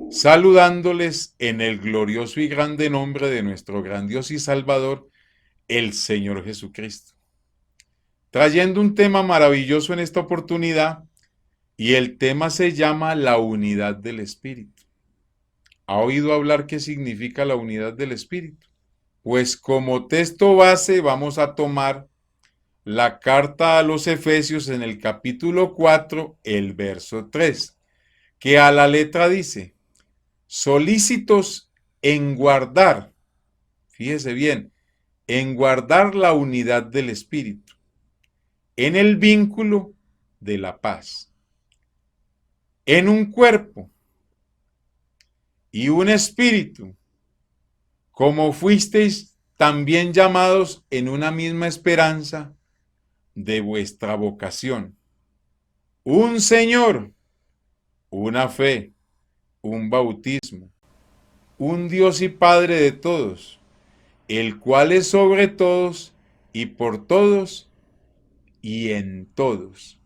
Saludándoles en el glorioso y grande nombre de nuestro gran Dios y Salvador, el Señor Jesucristo. Trayendo un tema maravilloso en esta oportunidad, y el tema se llama la unidad del Espíritu. ¿Ha oído hablar qué significa la unidad del Espíritu? Pues como texto base vamos a tomar la carta a los Efesios en el capítulo 4, el verso 3, que a la letra dice: solícitos en guardar, fíjese bien, en guardar la unidad del Espíritu, en el vínculo de la paz, en un cuerpo y un espíritu, como fuisteis también llamados en una misma esperanza de vuestra vocación. Un Señor, una fe, un bautismo, un Dios y Padre de todos, el cual es sobre todos y por todos y en todos.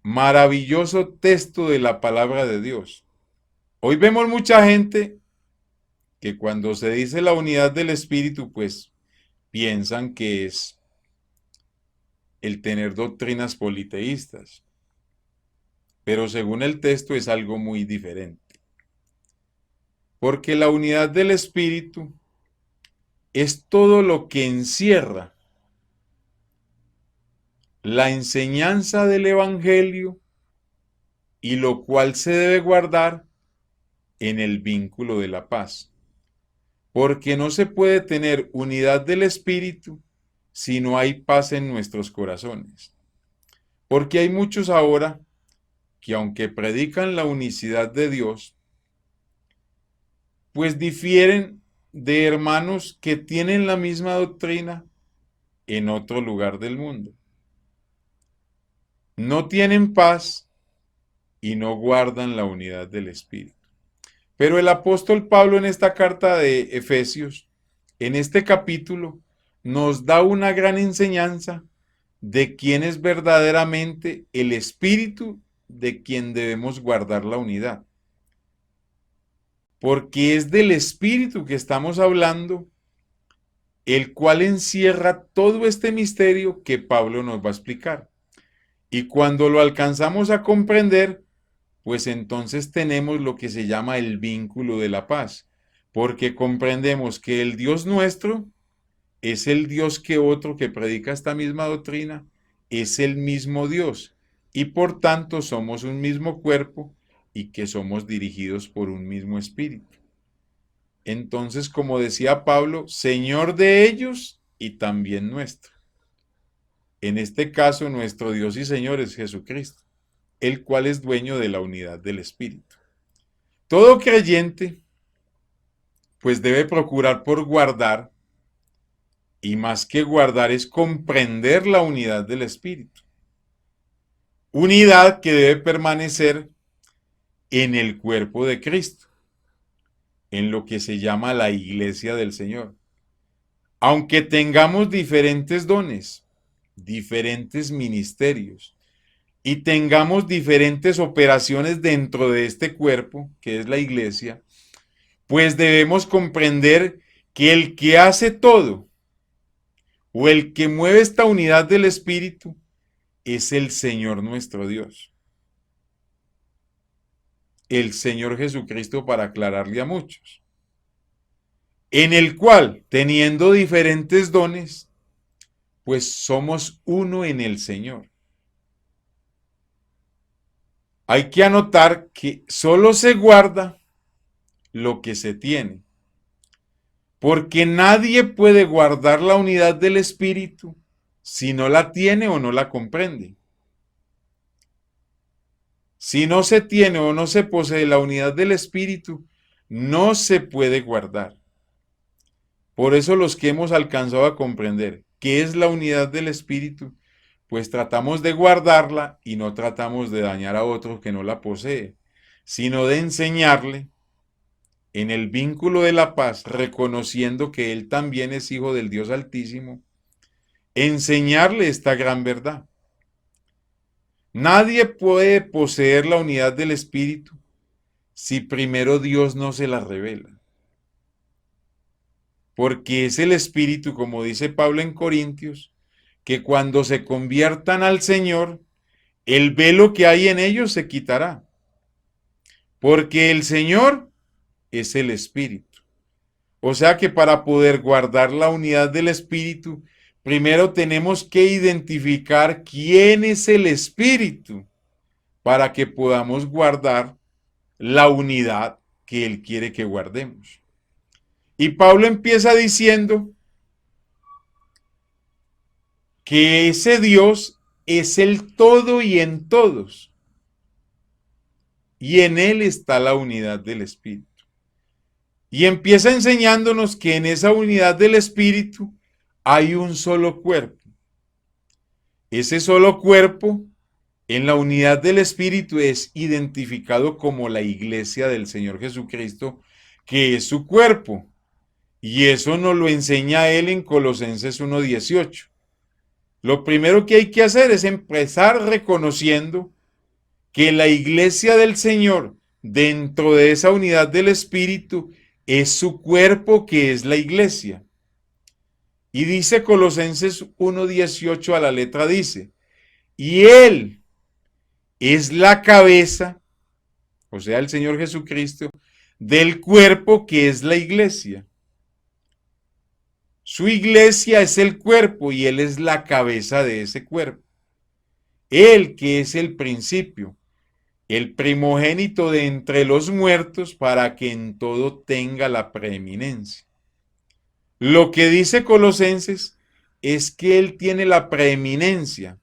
Maravilloso texto de la palabra de Dios. Hoy vemos mucha gente que cuando se dice la unidad del Espíritu, pues piensan que es el tener doctrinas politeístas. Pero según el texto es algo muy diferente. Porque la unidad del Espíritu es todo lo que encierra la enseñanza del Evangelio y lo cual se debe guardar en el vínculo de la paz. Porque no se puede tener unidad del Espíritu si no hay paz en nuestros corazones. Porque hay muchos ahora que aunque predican la unicidad de Dios, pues difieren de hermanos que tienen la misma doctrina en otro lugar del mundo. No tienen paz y no guardan la unidad del Espíritu. Pero el apóstol Pablo en esta carta de Efesios, en este capítulo, nos da una gran enseñanza de quién es verdaderamente el espíritu de quien debemos guardar la unidad. Porque es del espíritu que estamos hablando, el cual encierra todo este misterio que Pablo nos va a explicar. Y cuando lo alcanzamos a comprender, pues entonces tenemos lo que se llama el vínculo de la paz, porque comprendemos que el Dios nuestro es el Dios que otro que predica esta misma doctrina, es el mismo Dios, y por tanto somos un mismo cuerpo y que somos dirigidos por un mismo espíritu. Entonces, como decía Pablo, Señor de ellos y también nuestro. En este caso, nuestro Dios y Señor es Jesucristo, el cual es dueño de la unidad del Espíritu. Todo creyente, pues debe procurar por guardar, y más que guardar es comprender la unidad del Espíritu. Unidad que debe permanecer en el cuerpo de Cristo, en lo que se llama la iglesia del Señor. Aunque tengamos diferentes dones, diferentes ministerios, y tengamos diferentes operaciones dentro de este cuerpo, que es la iglesia, pues debemos comprender que el que hace todo, o el que mueve esta unidad del Espíritu, es el Señor nuestro Dios. El Señor Jesucristo, para aclararle a muchos. En el cual, teniendo diferentes dones, pues somos uno en el Señor. Hay que anotar que solo se guarda lo que se tiene, porque nadie puede guardar la unidad del Espíritu si no la tiene o no la comprende. Si no se tiene o no se posee la unidad del Espíritu, no se puede guardar. Por eso los que hemos alcanzado a comprender qué es la unidad del Espíritu, pues tratamos de guardarla y no tratamos de dañar a otro que no la posee, sino de enseñarle en el vínculo de la paz, reconociendo que Él también es hijo del Dios Altísimo, enseñarle esta gran verdad. Nadie puede poseer la unidad del Espíritu si primero Dios no se la revela. Porque es el Espíritu, como dice Pablo en Corintios, que cuando se conviertan al Señor, el velo que hay en ellos se quitará. Porque el Señor es el Espíritu. O sea que para poder guardar la unidad del Espíritu, primero tenemos que identificar quién es el Espíritu para que podamos guardar la unidad que Él quiere que guardemos. Y Pablo empieza diciendo que ese Dios es el todo y en todos. Y en Él está la unidad del Espíritu. Y empieza enseñándonos que en esa unidad del Espíritu hay un solo cuerpo. Ese solo cuerpo en la unidad del Espíritu es identificado como la iglesia del Señor Jesucristo, que es su cuerpo. Y eso nos lo enseña él en Colosenses 1:18. Lo primero que hay que hacer es empezar reconociendo que la iglesia del Señor, dentro de esa unidad del Espíritu, es su cuerpo, que es la iglesia. Y dice Colosenses 1:18 a la letra, dice, y Él es la cabeza, o sea, el Señor Jesucristo, del cuerpo que es la iglesia. Su iglesia es el cuerpo y Él es la cabeza de ese cuerpo. Él que es el principio, el primogénito de entre los muertos, para que en todo tenga la preeminencia. Lo que dice Colosenses es que Él tiene la preeminencia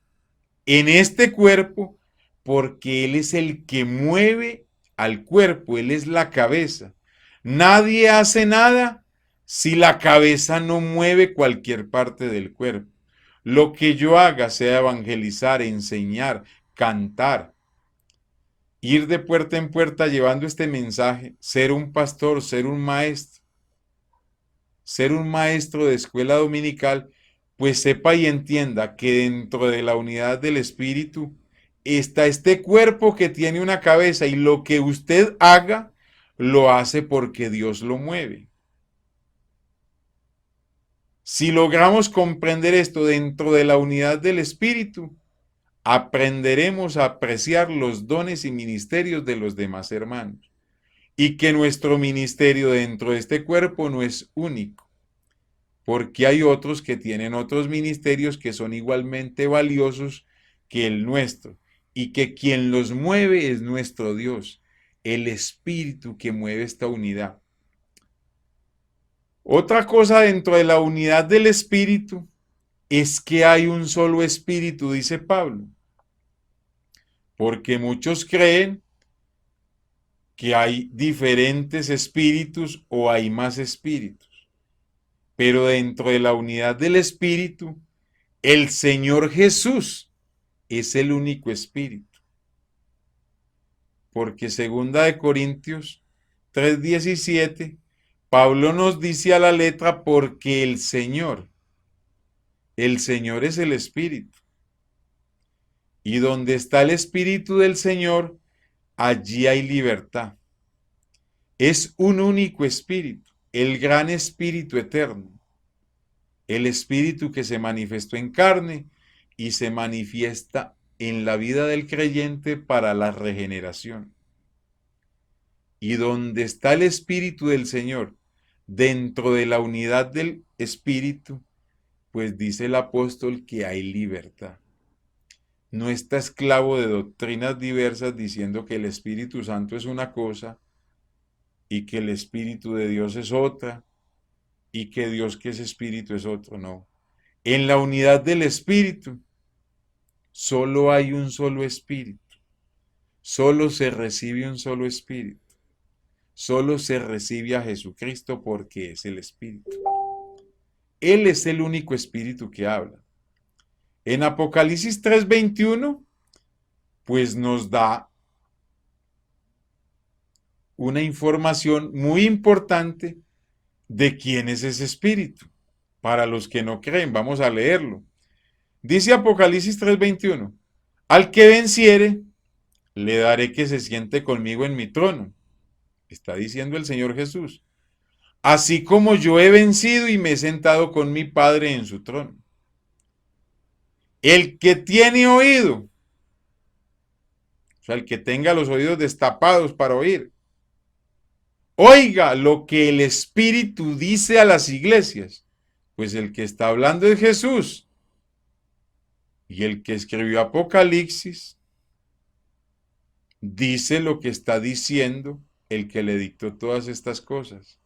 en este cuerpo porque Él es el que mueve al cuerpo, Él es la cabeza. Nadie hace nada si la cabeza no mueve cualquier parte del cuerpo. Lo que yo haga, sea evangelizar, enseñar, cantar, ir de puerta en puerta llevando este mensaje, ser un pastor, ser un maestro de escuela dominical, pues sepa y entienda que dentro de la unidad del Espíritu está este cuerpo que tiene una cabeza y lo que usted haga lo hace porque Dios lo mueve. Si logramos comprender esto dentro de la unidad del Espíritu, aprenderemos a apreciar los dones y ministerios de los demás hermanos y que nuestro ministerio dentro de este cuerpo no es único, porque hay otros que tienen otros ministerios que son igualmente valiosos que el nuestro, y que quien los mueve es nuestro Dios, el Espíritu que mueve esta unidad. Otra cosa dentro de la unidad del Espíritu es que hay un solo Espíritu, dice Pablo, porque muchos creen que hay diferentes espíritus o hay más espíritus, pero dentro de la unidad del Espíritu, el Señor Jesús es el único espíritu. Porque segunda de Corintios 3:17, Pablo nos dice a la letra, porque el Señor es el espíritu. Y donde está el espíritu del Señor, allí hay libertad. Es un único espíritu, el gran espíritu eterno, el espíritu que se manifestó en carne y se manifiesta en la vida del creyente para la regeneración. Y donde está el Espíritu del Señor, dentro de la unidad del Espíritu, pues dice el apóstol que hay libertad. No está esclavo de doctrinas diversas diciendo que el Espíritu Santo es una cosa y que el Espíritu de Dios es otra y que Dios que es Espíritu es otro. No. En la unidad del Espíritu solo hay un solo Espíritu. Solo se recibe un solo espíritu. Solo se recibe a Jesucristo porque es el espíritu. Él es el único espíritu que habla. En Apocalipsis 3:21, pues nos da una información muy importante de quién es ese espíritu. Para los que no creen, vamos a leerlo. Dice Apocalipsis 3:21, al que venciere, le daré que se siente conmigo en mi trono. Está diciendo el Señor Jesús. Así como yo he vencido y me he sentado con mi Padre en su trono. El que tiene oído, o sea, el que tenga los oídos destapados para oír, oiga lo que el Espíritu dice a las iglesias. Pues el que está hablando es Jesús. Y el que escribió Apocalipsis dice lo que está diciendo el que le dictó todas estas cosas.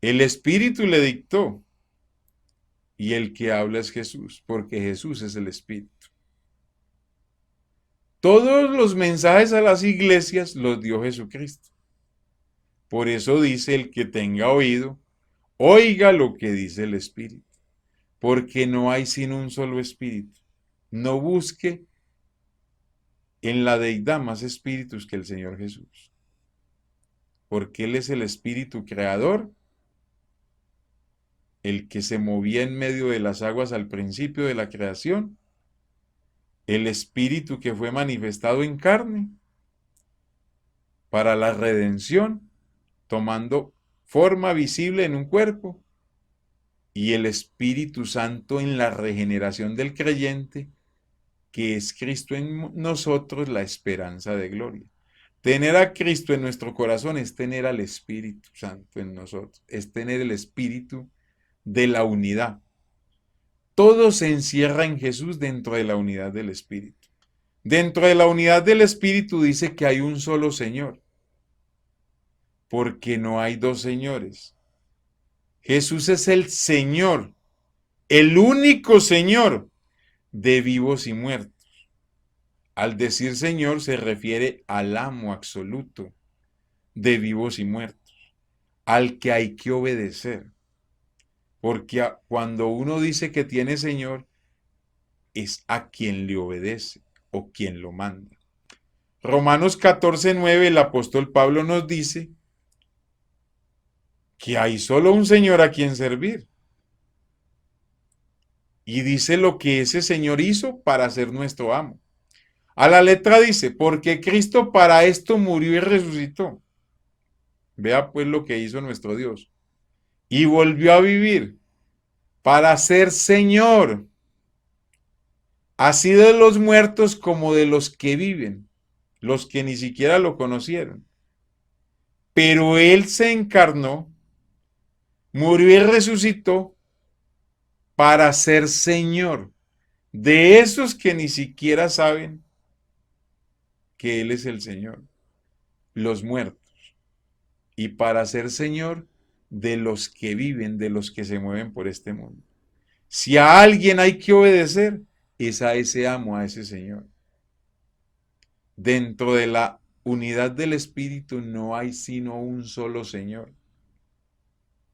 El Espíritu le dictó. Y el que habla es Jesús, porque Jesús es el Espíritu. Todos los mensajes a las iglesias los dio Jesucristo. Por eso dice el que tenga oído, oiga lo que dice el Espíritu. Porque no hay sino un solo Espíritu. No busque en la deidad más espíritus que el Señor Jesús. Porque Él es el Espíritu creador, el que se movía en medio de las aguas al principio de la creación, el Espíritu que fue manifestado en carne para la redención, tomando forma visible en un cuerpo, y el Espíritu Santo en la regeneración del creyente, que es Cristo en nosotros, la esperanza de gloria. Tener a Cristo en nuestro corazón es tener al Espíritu Santo en nosotros, es tener el Espíritu de la unidad. Todo se encierra en Jesús dentro de la unidad del Espíritu. Dentro de la unidad del Espíritu dice que hay un solo Señor, porque no hay dos señores. Jesús es el Señor, el único Señor de vivos y muertos. Al decir Señor se refiere al amo absoluto de vivos y muertos, al que hay que obedecer. Porque cuando uno dice que tiene Señor, es a quien le obedece o quien lo manda. Romanos 14:9, el apóstol Pablo nos dice que hay solo un Señor a quien servir. Y dice lo que ese Señor hizo para ser nuestro amo. A la letra dice, porque Cristo para esto murió y resucitó. Vea pues lo que hizo nuestro Dios. Y volvió a vivir para ser Señor, así de los muertos como de los que viven, los que ni siquiera lo conocieron. Pero Él se encarnó, murió y resucitó para ser Señor de esos que ni siquiera saben que Él es el Señor, los muertos, y para ser Señor de los que viven, de los que se mueven por este mundo. Si a alguien hay que obedecer, es a ese amo, a ese Señor. Dentro de la unidad del Espíritu no hay sino un solo Señor.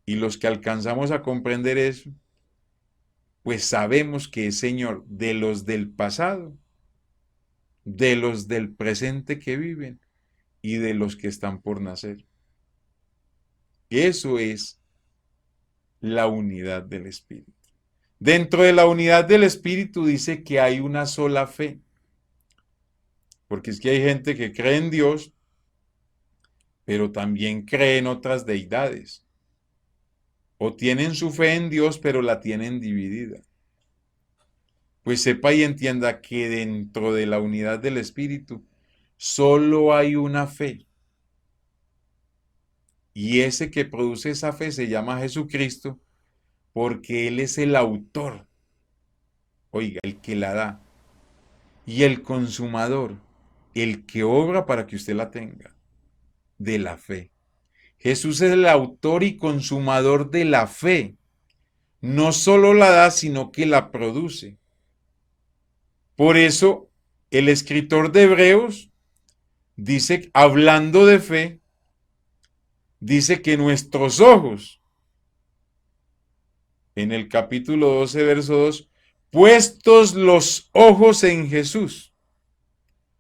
Y los que alcanzamos a comprender eso, pues sabemos que es Señor de los del pasado, de los del presente que viven y de los que están por nacer. Eso es la unidad del Espíritu. Dentro de la unidad del Espíritu dice que hay una sola fe. Porque es que hay gente que cree en Dios, pero también cree en otras deidades. O tienen su fe en Dios, pero la tienen dividida. Pues sepa y entienda que dentro de la unidad del Espíritu solo hay una fe. Y ese que produce esa fe se llama Jesucristo, porque Él es el autor, oiga, el que la da, y el consumador, el que obra para que usted la tenga, de la fe. Jesús es el autor y consumador de la fe. No solo la da, sino que la produce. Por eso el escritor de Hebreos dice, hablando de fe, dice que nuestros ojos, en el capítulo 12, verso 2, puestos los ojos en Jesús.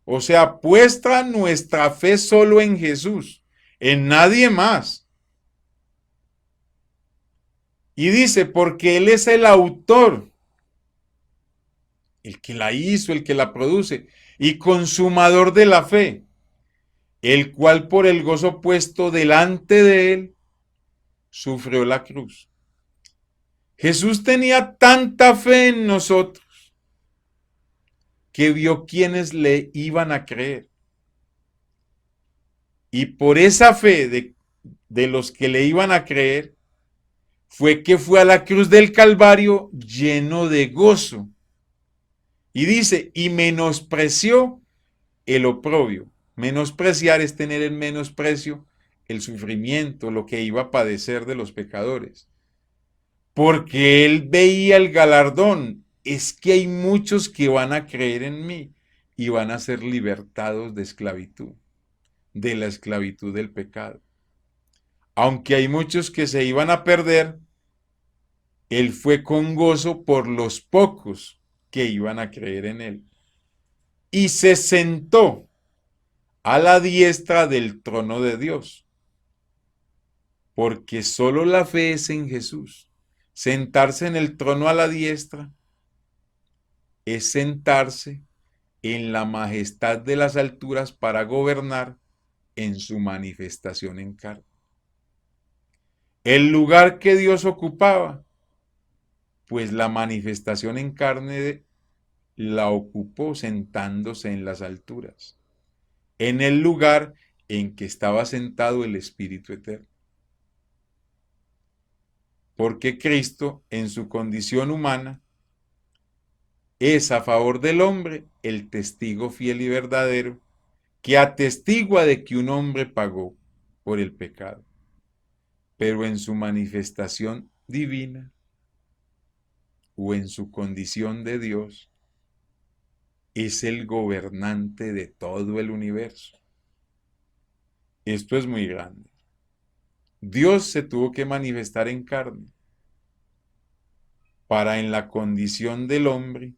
O sea, puesta nuestra fe solo en Jesús, en nadie más. Y dice, porque Él es el autor, el que la hizo, el que la produce, y consumador de la fe, el cual por el gozo puesto delante de Él, sufrió la cruz. Jesús tenía tanta fe en nosotros que vio quienes le iban a creer. Y por esa fe de los que le iban a creer, fue que fue a la cruz del Calvario lleno de gozo. Y dice, y menospreció el oprobio. Menospreciar es tener en menosprecio el sufrimiento, lo que iba a padecer de los pecadores. Porque él veía el galardón. Es que hay muchos que van a creer en mí y van a ser libertados de esclavitud, de la esclavitud del pecado. Aunque hay muchos que se iban a perder, él fue con gozo por los pocos que iban a creer en él. Y se sentó a la diestra del trono de Dios. Porque solo la fe es en Jesús. Sentarse en el trono a la diestra es sentarse en la majestad de las alturas para gobernar en su manifestación en carne. El lugar que Dios ocupaba, pues la manifestación en carne la ocupó sentándose en las alturas, en el lugar en que estaba sentado el Espíritu Eterno. Porque Cristo, en su condición humana, es a favor del hombre el testigo fiel y verdadero que atestigua de que un hombre pagó por el pecado. Pero en su manifestación divina o en su condición de Dios, es el gobernante de todo el universo. Esto es muy grande. Dios se tuvo que manifestar en carne para en la condición del hombre,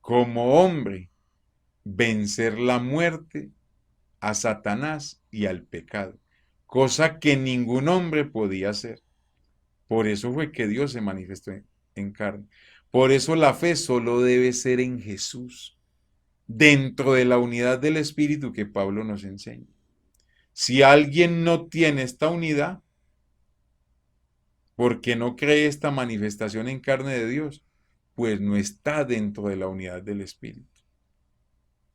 como hombre, vencer la muerte, a Satanás y al pecado, cosa que ningún hombre podía hacer. Por eso fue que Dios se manifestó en carne. Por eso la fe solo debe ser en Jesús, dentro de la unidad del Espíritu que Pablo nos enseña. Si alguien no tiene esta unidad, porque no cree esta manifestación en carne de Dios, pues no está dentro de la unidad del Espíritu.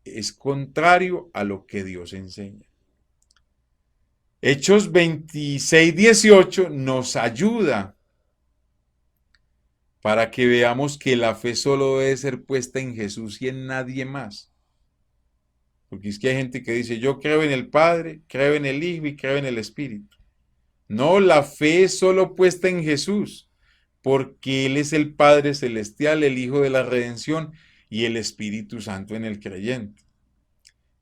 Es contrario a lo que Dios enseña. Hechos 26:18 nos ayuda para que veamos que la fe solo debe ser puesta en Jesús y en nadie más. Porque es que hay gente que dice, yo creo en el Padre, creo en el Hijo y creo en el Espíritu. No, la fe es solo puesta en Jesús, porque Él es el Padre Celestial, el Hijo de la Redención y el Espíritu Santo en el creyente.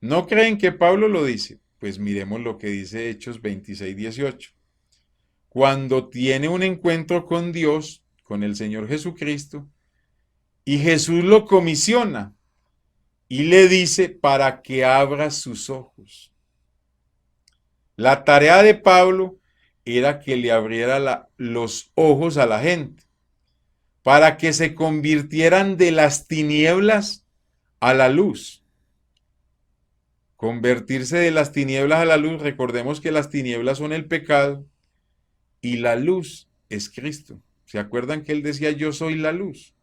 ¿No creen que Pablo lo dice? Pues miremos lo que dice Hechos 26:18. Cuando tiene un encuentro con Dios, con el Señor Jesucristo, y Jesús lo comisiona y le dice para que abra sus ojos. La tarea de Pablo era que le abriera los ojos a la gente, para que se convirtieran de las tinieblas a la luz. Convertirse de las tinieblas a la luz, recordemos que las tinieblas son el pecado y la luz es Cristo. ¿Se acuerdan que él decía yo soy la luz?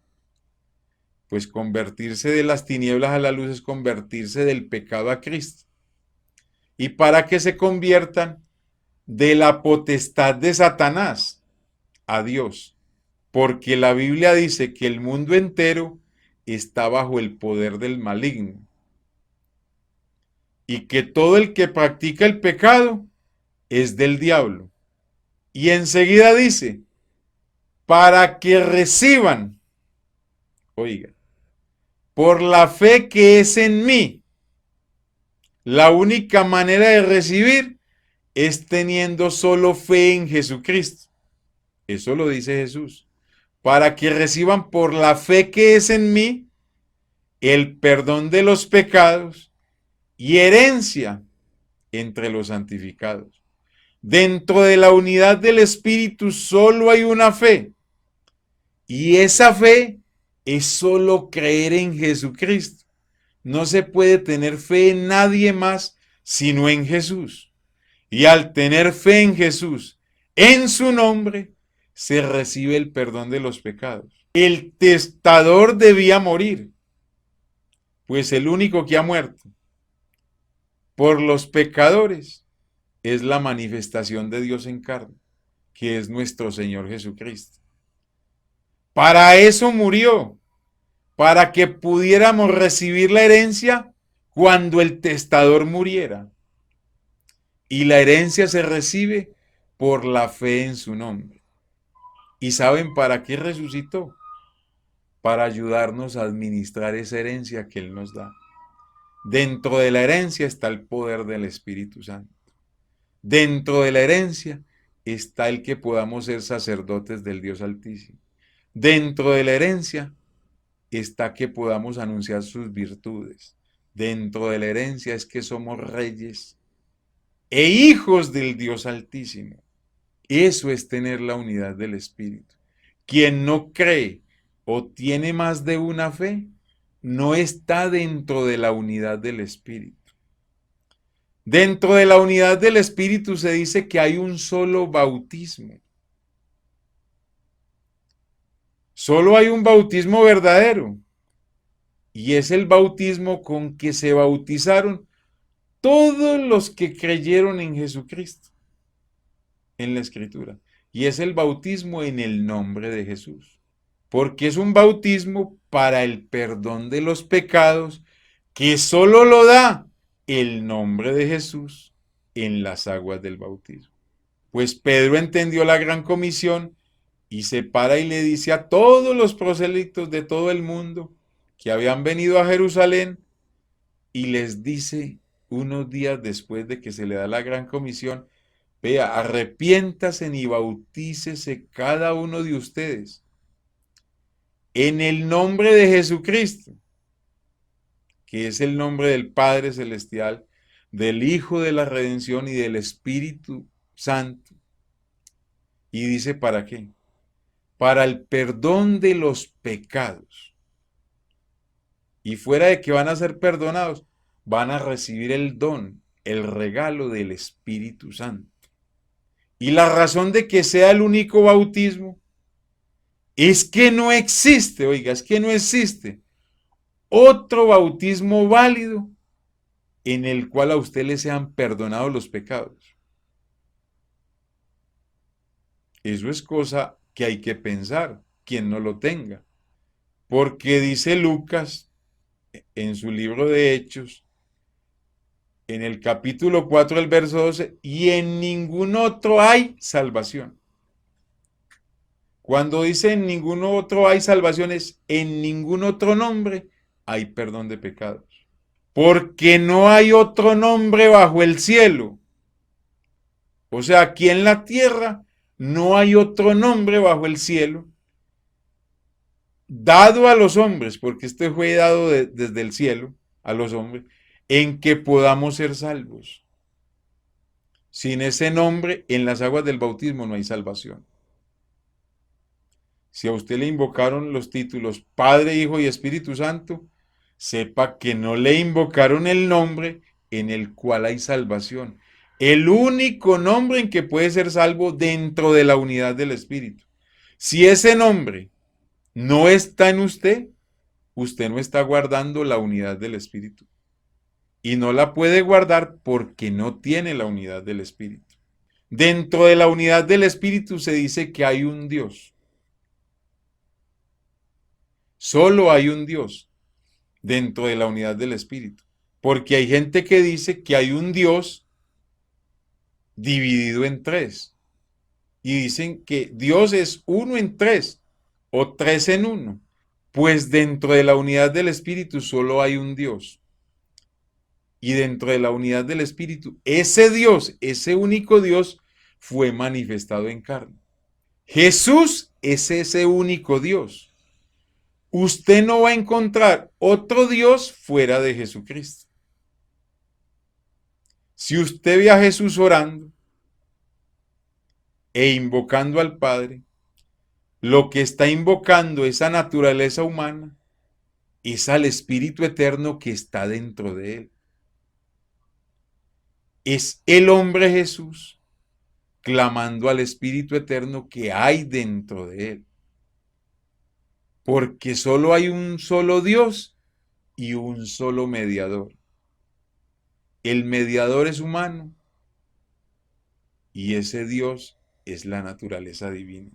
Pues convertirse de las tinieblas a la luz es convertirse del pecado a Cristo. Y para que se conviertan de la potestad de Satanás a Dios. Porque la Biblia dice que el mundo entero está bajo el poder del maligno. Y que todo el que practica el pecado es del diablo. Y enseguida dice, para que reciban, oiga, por la fe que es en mí. La única manera de recibir es teniendo solo fe en Jesucristo. Eso lo dice Jesús. Para que reciban por la fe que es en mí el perdón de los pecados y herencia entre los santificados. Dentro de la unidad del Espíritu solo hay una fe. Y esa fe es solo creer en Jesucristo. No se puede tener fe en nadie más sino en Jesús. Y al tener fe en Jesús, en su nombre, se recibe el perdón de los pecados. El testador debía morir, pues el único que ha muerto por los pecadores es la manifestación de Dios en carne, que es nuestro Señor Jesucristo. Para eso murió, para que pudiéramos recibir la herencia cuando el testador muriera. Y la herencia se recibe por la fe en su nombre. ¿Y saben para qué resucitó? Para ayudarnos a administrar esa herencia que Él nos da. Dentro de la herencia está el poder del Espíritu Santo. Dentro de la herencia está el que podamos ser sacerdotes del Dios Altísimo. Dentro de la herencia está que podamos anunciar sus virtudes. Dentro de la herencia es que somos reyes e hijos del Dios Altísimo. Eso es tener la unidad del Espíritu. Quien no cree o tiene más de una fe, no está dentro de la unidad del Espíritu. Dentro de la unidad del Espíritu se dice que hay un solo bautismo. Solo hay un bautismo verdadero. Y es el bautismo con que se bautizaron todos los que creyeron en Jesucristo, en la Escritura. Y es el bautismo en el nombre de Jesús. Porque es un bautismo para el perdón de los pecados que solo lo da el nombre de Jesús en las aguas del bautismo. Pues Pedro entendió la gran comisión y se para y le dice a todos los prosélitos de todo el mundo que habían venido a Jerusalén y les dice unos días después de que se le da la gran comisión, vea, arrepiéntase y bautícese cada uno de ustedes en el nombre de Jesucristo, que es el nombre del Padre Celestial, del Hijo de la Redención y del Espíritu Santo. Y dice, ¿para qué? Para el perdón de los pecados. Y fuera de que van a ser perdonados, van a recibir el don, el regalo del Espíritu Santo. Y la razón de que sea el único bautismo es que no existe, oiga, es que no existe otro bautismo válido en el cual a usted le sean perdonados los pecados. Eso es cosa que hay que pensar, quien no lo tenga. Porque dice Lucas en su libro de Hechos, en el capítulo 4, el verso 12, y en ningún otro hay salvación. Cuando dice en ningún otro hay salvación, es en ningún otro nombre hay perdón de pecados. Porque no hay otro nombre bajo el cielo. O sea, aquí en la tierra no hay otro nombre bajo el cielo dado a los hombres, porque este fue dado desde el cielo a los hombres, en que podamos ser salvos. Sin ese nombre, en las aguas del bautismo no hay salvación. Si a usted le invocaron los títulos Padre, Hijo y Espíritu Santo, sepa que no le invocaron el nombre en el cual hay salvación. El único nombre en que puede ser salvo dentro de la unidad del Espíritu. Si ese nombre no está en usted, usted no está guardando la unidad del Espíritu. Y no la puede guardar porque no tiene la unidad del Espíritu. Dentro de la unidad del Espíritu se dice que hay un Dios. Solo hay un Dios dentro de la unidad del Espíritu. Porque hay gente que dice que hay un Dios dividido en tres. Y dicen que Dios es uno en tres o tres en uno. Pues dentro de la unidad del Espíritu solo hay un Dios. Y dentro de la unidad del Espíritu, ese Dios, ese único Dios, fue manifestado en carne. Jesús es ese único Dios. Usted no va a encontrar otro Dios fuera de Jesucristo. Si usted ve a Jesús orando e invocando al Padre, lo que está invocando esa naturaleza humana es al Espíritu Eterno que está dentro de él. Es el hombre Jesús clamando al Espíritu Eterno que hay dentro de él. Porque solo hay un solo Dios y un solo mediador. El mediador es humano y ese Dios es la naturaleza divina.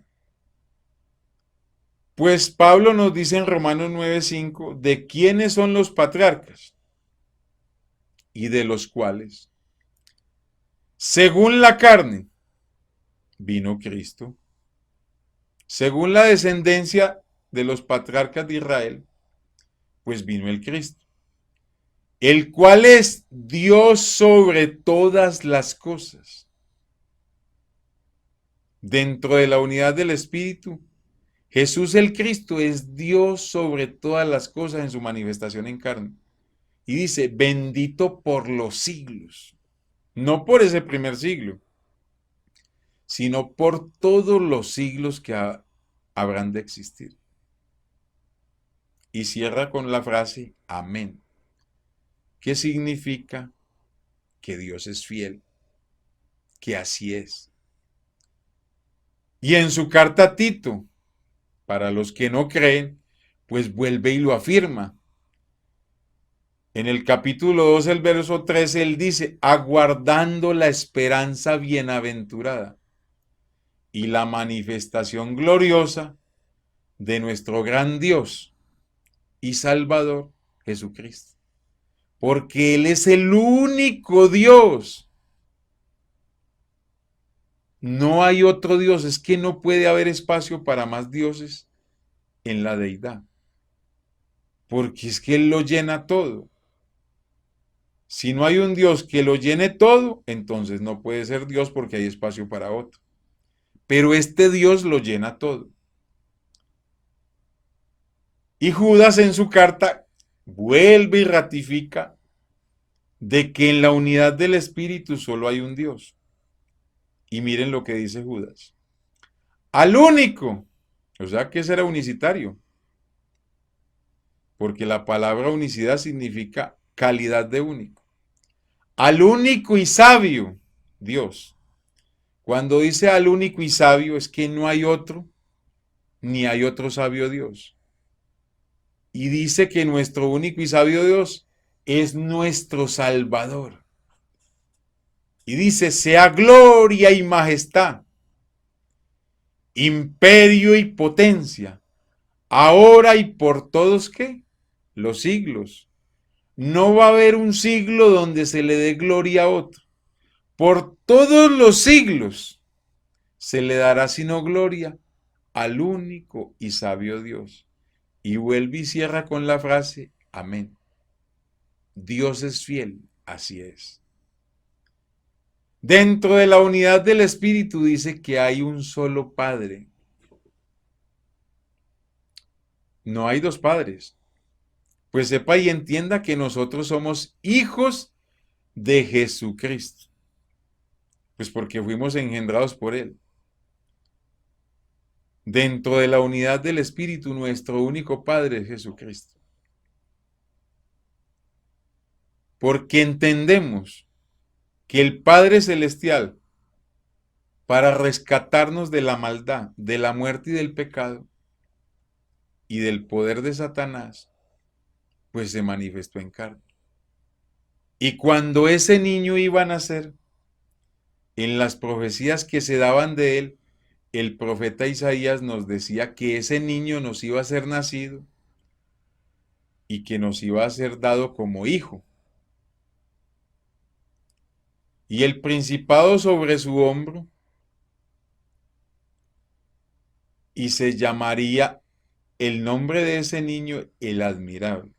Pues Pablo nos dice en Romanos 9:5 de quiénes son los patriarcas y de los cuales, según la carne, vino Cristo. Según la descendencia de los patriarcas de Israel, pues vino el Cristo, el cual es Dios sobre todas las cosas. Dentro de la unidad del Espíritu, Jesús el Cristo es Dios sobre todas las cosas en su manifestación en carne. Y dice, bendito por los siglos. No por ese primer siglo, sino por todos los siglos que habrán de existir. Y cierra con la frase, amén. ¿Qué significa? Que Dios es fiel, que así es. Y en su carta a Tito, para los que no creen, pues vuelve y lo afirma. En el capítulo 2, el verso 13, él dice, aguardando la esperanza bienaventurada y la manifestación gloriosa de nuestro gran Dios y Salvador Jesucristo. Porque Él es el único Dios. No hay otro Dios, es que no puede haber espacio para más dioses en la deidad. Porque es que Él lo llena todo. Si no hay un Dios que lo llene todo, entonces no puede ser Dios porque hay espacio para otro. Pero este Dios lo llena todo. Y Judas en su carta vuelve y ratifica de que en la unidad del Espíritu solo hay un Dios. Y miren lo que dice Judas. Al único, o sea que será unicitario, porque la palabra unicidad significa calidad de único. Al único y sabio, Dios. Cuando dice al único y sabio es que no hay otro, ni hay otro sabio Dios. Y dice que nuestro único y sabio Dios es nuestro Salvador. Y dice, sea gloria y majestad, imperio y potencia, ahora y por todos, ¿qué? Los siglos. No va a haber un siglo donde se le dé gloria a otro. Por todos los siglos se le dará sino gloria al único y sabio Dios. Y vuelve y cierra con la frase, amén. Dios es fiel, así es. Dentro de la unidad del Espíritu dice que hay un solo Padre. No hay dos padres. Pues sepa y entienda que nosotros somos hijos de Jesucristo. Pues porque fuimos engendrados por Él. Dentro de la unidad del Espíritu, nuestro único Padre es Jesucristo. Porque entendemos que el Padre Celestial, para rescatarnos de la maldad, de la muerte y del pecado, y del poder de Satanás, pues se manifestó en carne. Y cuando ese niño iba a nacer, en las profecías que se daban de él, el profeta Isaías nos decía que ese niño nos iba a ser nacido y que nos iba a ser dado como hijo. Y el principado sobre su hombro, y se llamaría el nombre de ese niño, el admirable,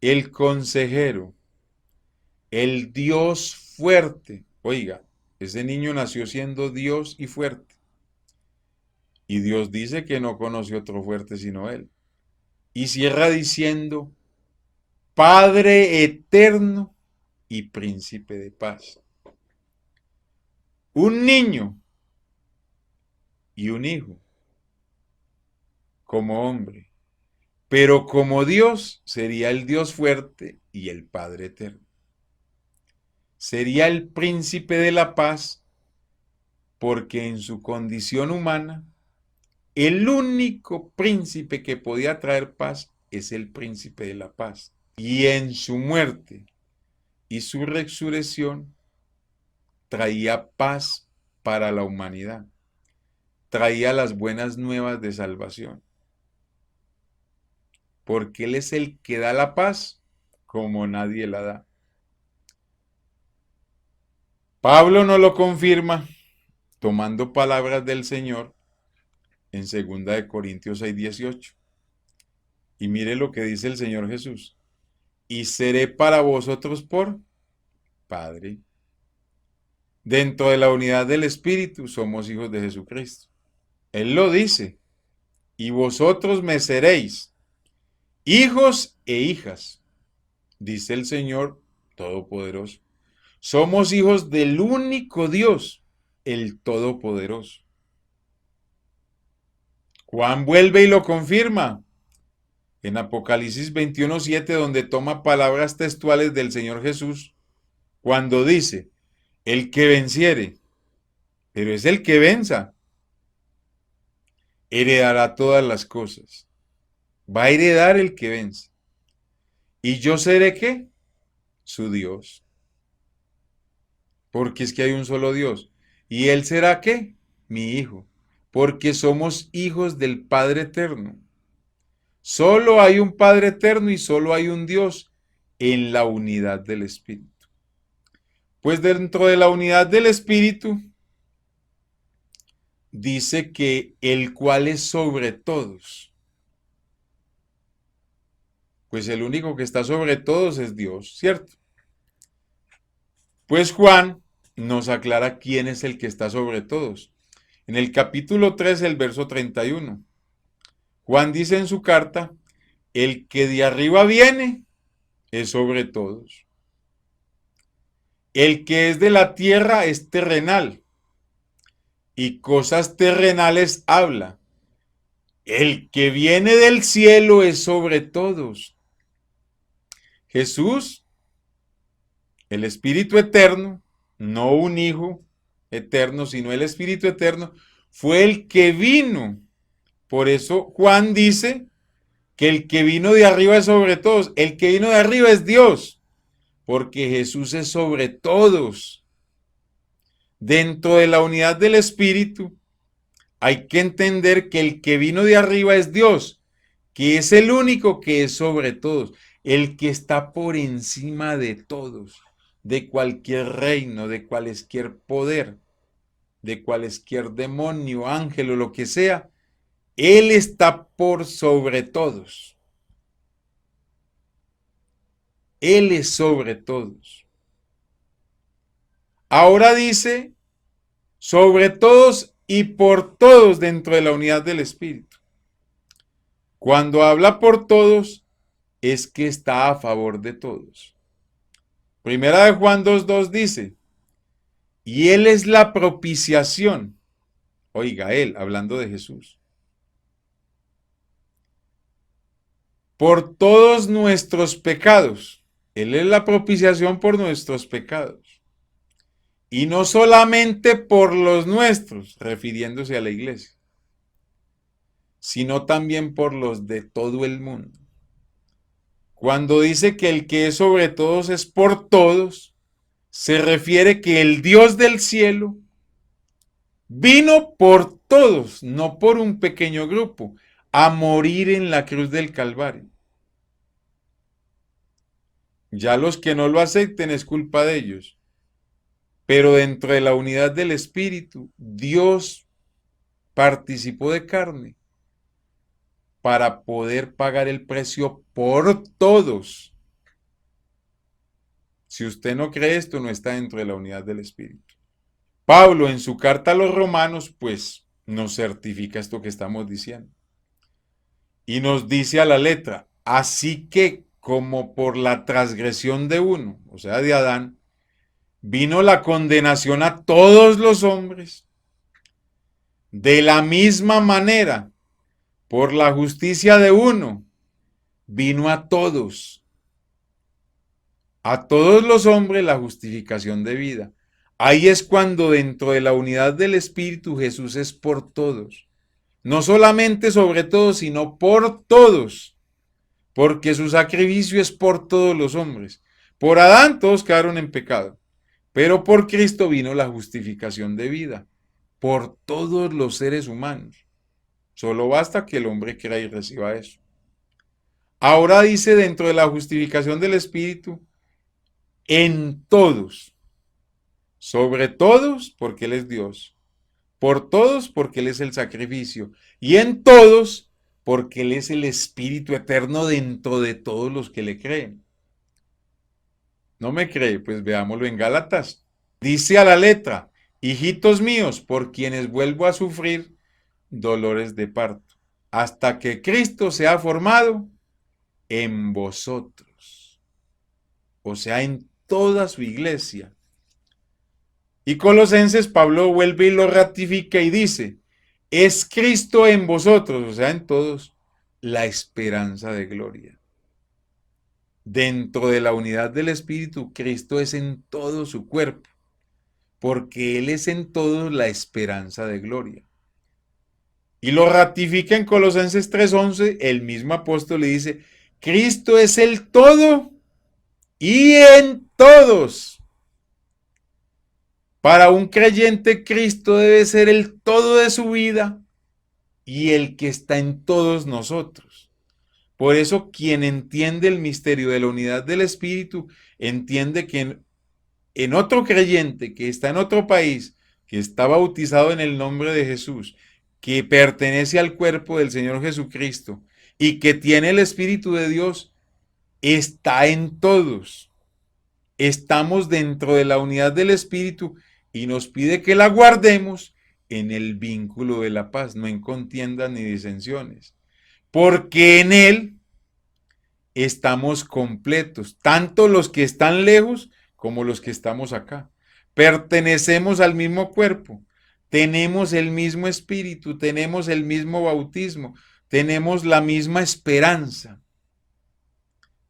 el consejero, el Dios fuerte. Oiga, ese niño nació siendo Dios y fuerte. Y Dios dice que no conoce otro fuerte sino Él. Y cierra diciendo, Padre eterno y príncipe de paz. Un niño y un hijo, como hombre, pero como Dios sería el Dios fuerte y el Padre eterno. Sería el príncipe de la paz porque en su condición humana, el único príncipe que podía traer paz es el príncipe de la paz. Y en su muerte y su resurrección traía paz para la humanidad. Traía las buenas nuevas de salvación. Porque Él es el que da la paz como nadie la da. Pablo nos lo confirma tomando palabras del Señor en 2 Corintios 6:18. Y mire lo que dice el Señor Jesús. Y seré para vosotros por Padre. Dentro de la unidad del Espíritu somos hijos de Jesucristo. Él lo dice. Y vosotros me seréis hijos e hijas, dice el Señor Todopoderoso. Somos hijos del único Dios, el Todopoderoso. Juan vuelve y lo confirma en Apocalipsis 21:7, donde toma palabras textuales del Señor Jesús, cuando dice, el que venciere, pero es el que venza, heredará todas las cosas. Va a heredar el que vence. ¿Y yo seré qué? Su Dios. Porque es que hay un solo Dios. ¿Y él será qué? Mi hijo. Porque somos hijos del Padre eterno. Solo hay un Padre eterno y solo hay un Dios en la unidad del Espíritu. Pues dentro de la unidad del Espíritu dice que el cual es sobre todos. Pues el único que está sobre todos es Dios, ¿cierto? Pues Juan nos aclara quién es el que está sobre todos. En el capítulo 3, el verso 31, Juan dice en su carta, el que de arriba viene es sobre todos. El que es de la tierra es terrenal y cosas terrenales habla. El que viene del cielo es sobre todos. Jesús, el Espíritu eterno, no un Hijo eterno, sino el Espíritu eterno, fue el que vino. Por eso Juan dice que el que vino de arriba es sobre todos. El que vino de arriba es Dios, porque Jesús es sobre todos. Dentro de la unidad del Espíritu, hay que entender que el que vino de arriba es Dios, que es el único que es sobre todos, el que está por encima de todos, de cualquier reino, de cualquier poder, de cualquier demonio, ángel o lo que sea. Él está por sobre todos. Él es sobre todos. Ahora dice, sobre todos y por todos dentro de la unidad del Espíritu. Cuando habla por todos, es que está a favor de todos. Primera de Juan 2:2 dice, y Él es la propiciación. Oiga, Él, hablando de Jesús. Por todos nuestros pecados. Él es la propiciación por nuestros pecados. Y no solamente por los nuestros, refiriéndose a la iglesia, sino también por los de todo el mundo. Cuando dice que el que es sobre todos es por todos, se refiere que el Dios del cielo vino por todos, no por un pequeño grupo, a morir en la cruz del Calvario. Ya los que no lo acepten es culpa de ellos. Pero dentro de la unidad del Espíritu, Dios participó de carne para poder pagar el precio por todos. Si usted no cree esto, no está dentro de la unidad del Espíritu. Pablo en su carta a los romanos, pues nos certifica esto que estamos diciendo. Y nos dice a la letra, así que como por la transgresión de uno, o sea, de Adán, vino la condenación a todos los hombres, de la misma manera, por la justicia de uno, vino a todos los hombres la justificación de vida. Ahí es cuando dentro de la unidad del Espíritu Jesús es por todos. No solamente sobre todos, sino por todos. Porque su sacrificio es por todos los hombres. Por Adán todos quedaron en pecado. Pero por Cristo vino la justificación de vida. Por todos los seres humanos. Solo basta que el hombre crea y reciba eso. Ahora dice dentro de la justificación del Espíritu, en todos. Sobre todos porque Él es Dios. Por todos porque Él es el sacrificio. Y en todos porque Él es el Espíritu eterno dentro de todos los que le creen. ¿No me cree? Pues veámoslo en Gálatas. Dice a la letra, hijitos míos, por quienes vuelvo a sufrir dolores de parto, hasta que Cristo sea formado en vosotros. O sea, en toda su iglesia. Y Colosenses, Pablo vuelve y lo ratifica y dice, es Cristo en vosotros, o sea, en todos, la esperanza de gloria. Dentro de la unidad del Espíritu, Cristo es en todo su cuerpo, porque Él es en todos la esperanza de gloria. Y lo ratifica en Colosenses 3:11, el mismo apóstol le dice, Cristo es el todo y en todos. Para un creyente, Cristo debe ser el todo de su vida y el que está en todos nosotros. Por eso, quien entiende el misterio de la unidad del Espíritu, entiende que en otro creyente que está en otro país, que está bautizado en el nombre de Jesús, que pertenece al cuerpo del Señor Jesucristo y que tiene el Espíritu de Dios, está en todos. Estamos dentro de la unidad del Espíritu y nos pide que la guardemos en el vínculo de la paz, no en contiendas ni disensiones, porque en Él estamos completos, tanto los que están lejos como los que estamos acá. Pertenecemos al mismo cuerpo, tenemos el mismo espíritu, tenemos el mismo bautismo, tenemos la misma esperanza,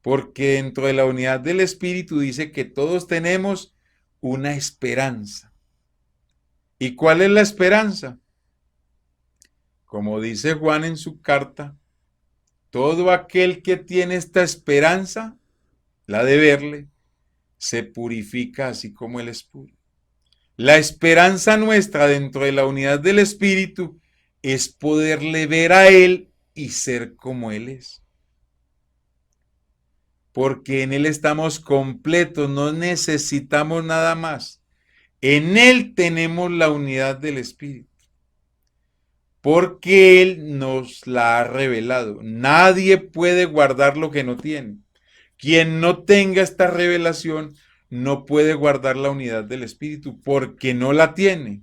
porque dentro de la unidad del espíritu dice que todos tenemos una esperanza. ¿Y cuál es la esperanza? Como dice Juan en su carta, todo aquel que tiene esta esperanza, la de verle, se purifica así como Él es puro. La esperanza nuestra dentro de la unidad del Espíritu es poderle ver a Él y ser como Él es. Porque en Él estamos completos, no necesitamos nada más. En Él tenemos la unidad del Espíritu. Porque Él nos la ha revelado. Nadie puede guardar lo que no tiene. Quien no tenga esta revelación no puede guardar la unidad del Espíritu porque no la tiene.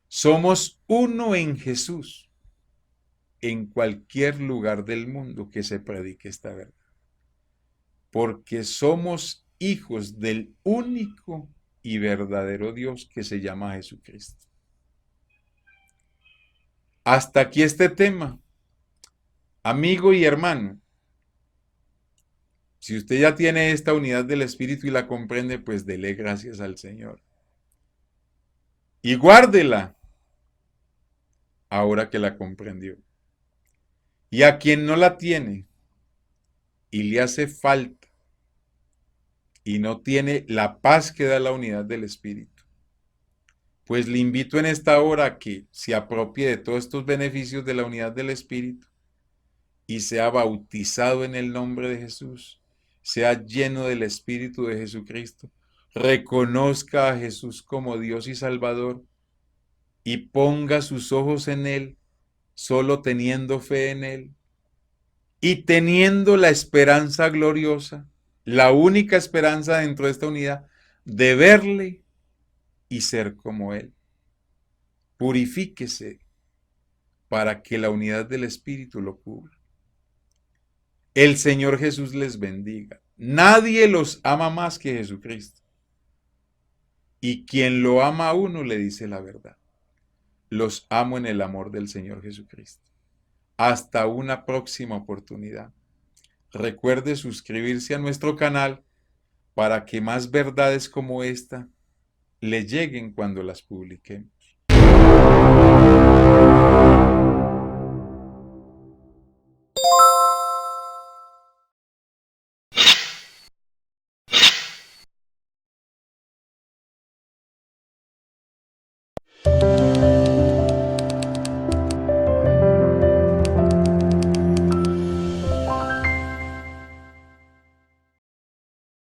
Somos uno en Jesús, en cualquier lugar del mundo que se predique esta verdad. Porque somos hijos del único y verdadero Dios que se llama Jesucristo. Hasta aquí este tema. Amigo y hermano, si usted ya tiene esta unidad del Espíritu y la comprende, pues dele gracias al Señor. Y guárdela ahora que la comprendió. Y a quien no la tiene y le hace falta y no tiene la paz que da la unidad del Espíritu, pues le invito en esta hora a que se apropie de todos estos beneficios de la unidad del Espíritu y sea bautizado en el nombre de Jesús, sea lleno del Espíritu de Jesucristo, reconozca a Jesús como Dios y Salvador y ponga sus ojos en Él, solo teniendo fe en Él, y teniendo la esperanza gloriosa, la única esperanza dentro de esta unidad, de verle y ser como Él. Purifíquese para que la unidad del Espíritu lo cubra. El Señor Jesús les bendiga. Nadie los ama más que Jesucristo. Y quien lo ama a uno le dice la verdad. Los amo en el amor del Señor Jesucristo. Hasta una próxima oportunidad. Recuerde suscribirse a nuestro canal para que más verdades como esta le lleguen cuando las publiquemos.